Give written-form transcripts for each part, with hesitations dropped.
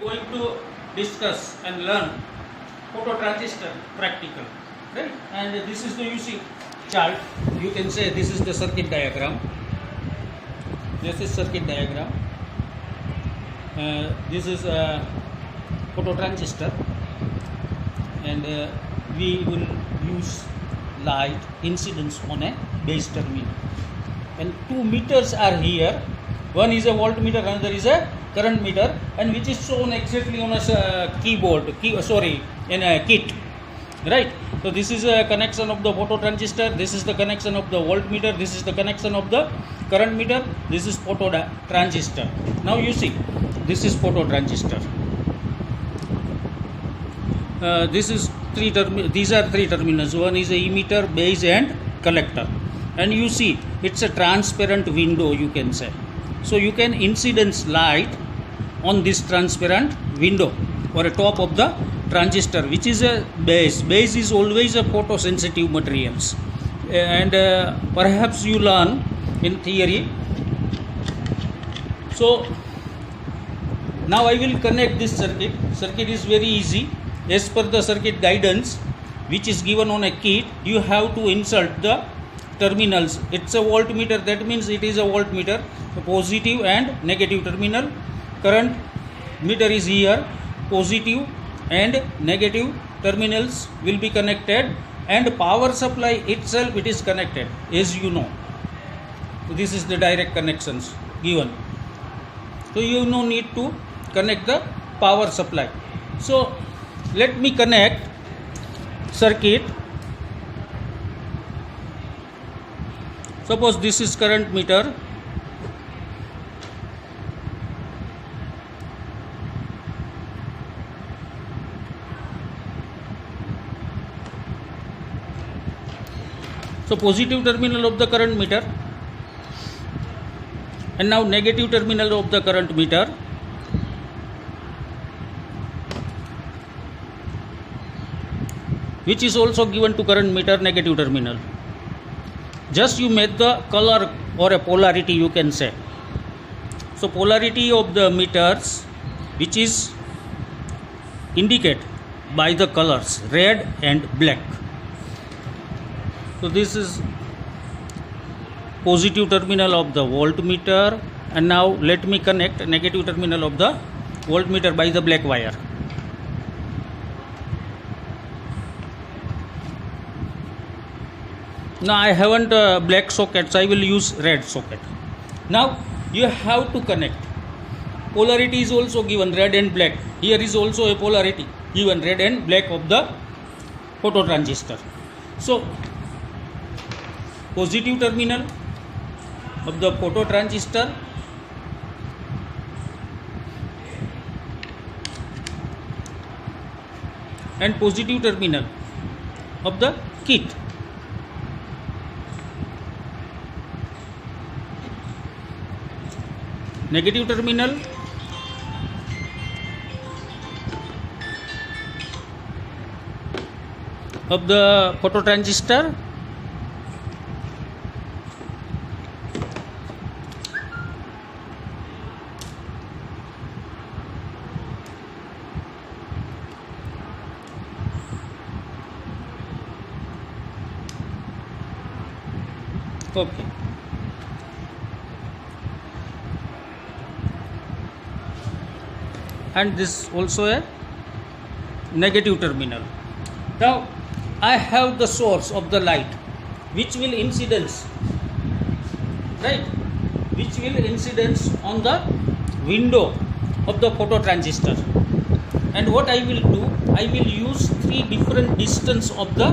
Going to discuss and learn phototransistor practical, right? And this is the UC chart. You can say this is the circuit diagram. This is circuit diagram. This is a phototransistor, and we will use light incidence on a base terminal. And two meters are here. One is a voltmeter, another is a current meter, and which is shown exactly on a in a kit, right? So this is a connection of the phototransistor, this is the connection of the voltmeter, this is the connection of the current meter, this is phototransistor. Now you see, this is phototransistor. These are three terminals. One is a emitter, base, and collector. And you see, it's a transparent window, you can say. So you can incidence light on this transparent window or a top of the transistor, which is a base. Base is always a photosensitive materials, and perhaps you learn in theory. So now I will connect this circuit. Circuit is very easy. As per the circuit guidance which is given on a kit, you have to insert the terminals. It's a voltmeter, that means it is a voltmeter, positive and negative terminal. Current meter is here, positive and negative terminals will be connected, and power supply itself, it is connected, as you know. So this is the direct connections given. So you no need to connect the power supply. So let me connect circuit. Suppose this is current meter. So positive terminal of the current meter, and now negative terminal of the current meter. Which is also given to current meter, negative terminal. Just you make the color or a polarity, you can say. So polarity of the meters, which is indicated by the colors red and black. So this is positive terminal of the voltmeter, and now let me connect negative terminal of the voltmeter by the black wire. Now I haven't black sockets, I will use red socket. Now you have to connect. Polarity is also given red and black. Here is also a polarity given red and black of the phototransistor. So positive terminal of the phototransistor and positive terminal of the kit. Negative terminal of the phototransistor okay. And this also a negative terminal. Now I have the source of the light which will incidence, right, which will incidence on the window of the phototransistor. And what I will do, I will use three different distance of the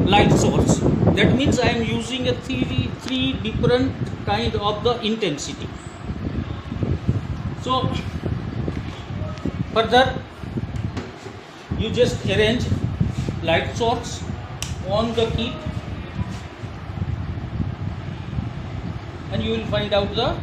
light source. That means I am using a three different kind of the intensity. So further, you just arrange light source on the kit, and you will find out the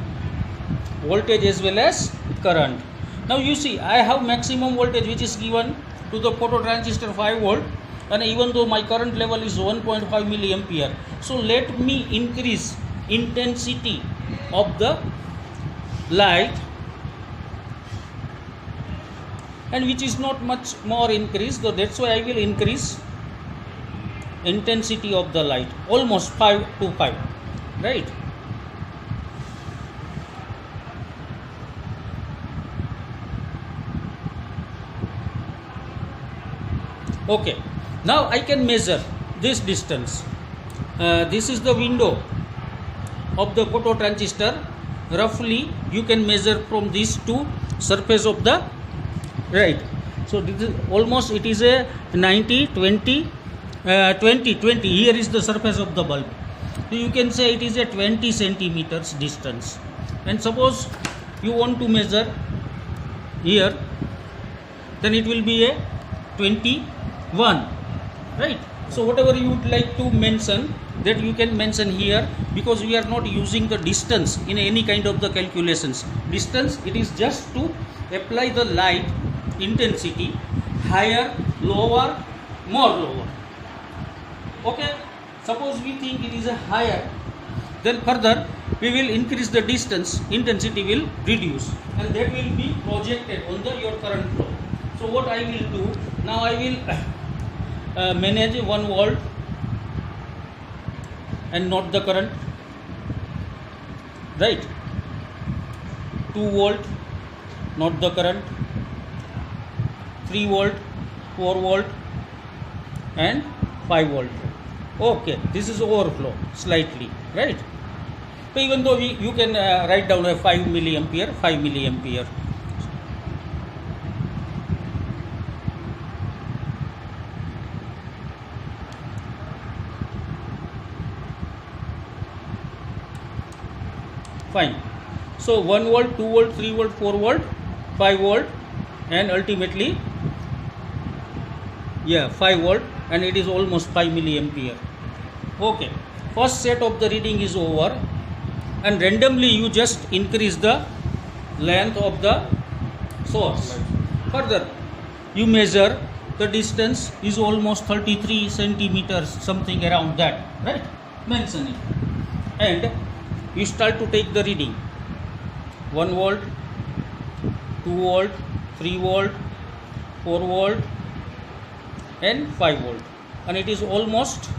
voltage as well as current. Now you see, I have maximum voltage which is given to the phototransistor 5 volt, and even though my current level is 1.5 milliampere, so let me increase intensity of the light and which is not much more increased, so that's why I will increase intensity of the light almost 5 to 5, right? Okay, now I can measure this distance. This is the window of the phototransistor. Roughly you can measure from this to surface of the, right? So this is almost, it is a 90 20 20. Here is the surface of the bulb, so you can say it is a 20 centimeters distance. And suppose you want to measure here, then it will be a 21, right? So whatever you would like to mention, that you can mention here, because we are not using the distance in any kind of the calculations. Distance, it is just to apply the light intensity, higher, lower, more lower. Okay, suppose we think it is a higher, then further we will increase the distance, intensity will reduce, and that will be projected on the your current flow. So what I will do now, I will manage 1 volt and not the current, right? 2 volt, not the current. 3 volt, 4 volt, and 5 volt. Okay, this is overflow slightly, right? So even though you can write down a 5 milliampere, 5 milliampere. Fine. So 1 volt, 2 volt, 3 volt, 4 volt, 5 volt, and ultimately 5 volt, and it is almost 5 milliampere. Okay, first set of the reading is over, and randomly you just increase the length of the source. Further you measure the distance is almost 33 centimeters, something around that, right? Mention it, and you start to take the reading. 1 volt, 2 volt, 3 volt, 4 volt, and 5 volt, and it is almost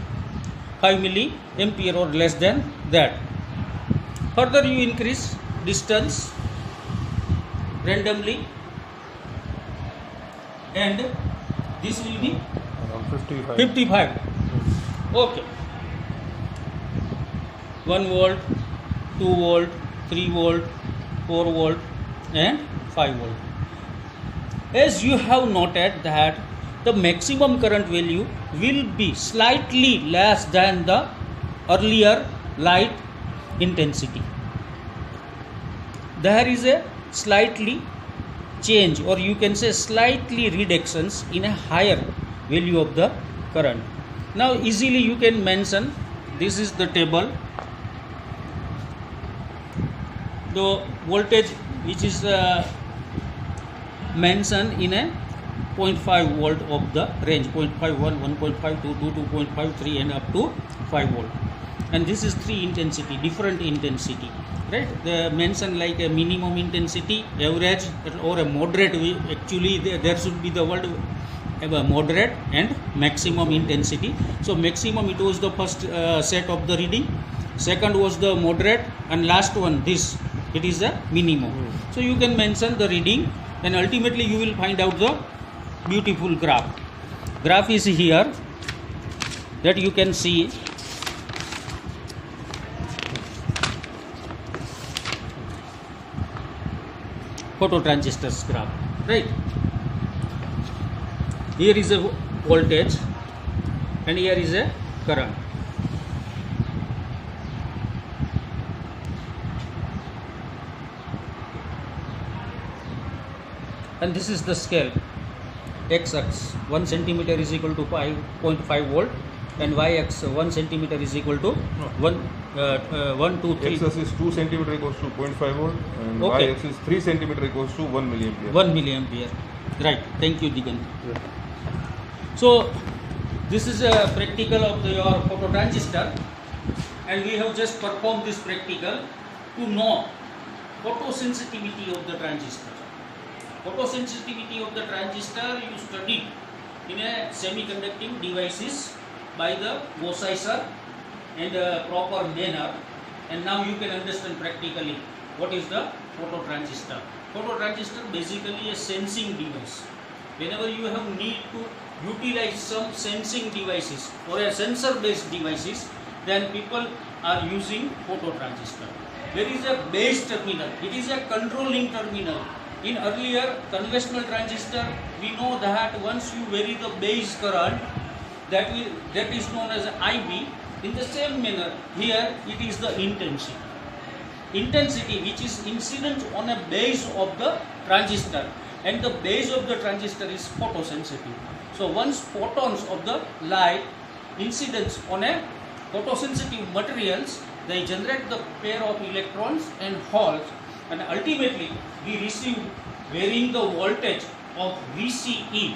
5 milliampere or less than that. Further you increase distance randomly, and this will be around 55. Okay, 1 volt, 2 volt, 3 volt, 4 volt, and 5 volt. As you have noted that the maximum current value will be slightly less than the earlier light intensity. There is a slightly change, or you can say slightly reductions in a higher value of the current. Now easily you can mention, this is the table, the voltage which is mentioned in a 0.5 volt of the range, 0.51, 1.52, 2.53, and up to 5 volt. And this is 3 intensity, different intensity, right? They mention like a minimum intensity, average, or a moderate. Actually there should be the word moderate and maximum intensity. So maximum, it was the first set of the reading, second was the moderate, and last one, this, it is the minimum. So you can mention the reading, and ultimately you will find out the beautiful graph. Graph is here, that you can see. Phototransistors graph, right? Here is a voltage, and here is a current. And this is the scale. X-axis 1 centimeter is equal to 5.5 volt, and Y-axis 1 centimeter is equal to 1, 2, 3. X-axis 2 centimeter equals to 0.5 volt, and Okay. Y-axis 3 centimeter equals to 1 milliampere. 1 milliampere. Right. Thank you, Digant. Yeah. So this is a practical of your phototransistor, and we have just performed this practical to know photosensitivity of the transistor. Photosensitivity of the transistor you studied in a semiconducting devices by the Gosai sir and a proper manner, and now you can understand practically what is the phototransistor. Phototransistor basically a sensing device. Whenever you have need to utilize some sensing devices or a sensor based devices, then people are using phototransistor. There is a base terminal, it is a controlling terminal. In earlier conventional transistor, we know that once you vary the base current, that is known as IB. In the same manner, here it is the intensity which is incident on a base of the transistor, and the base of the transistor is photosensitive. So once photons of the light incidence on a photosensitive materials, they generate the pair of electrons and holes, and ultimately we receive varying the voltage of VCE,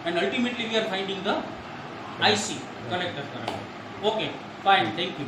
and ultimately we are finding the IC, collector current. Okay, fine, thank you.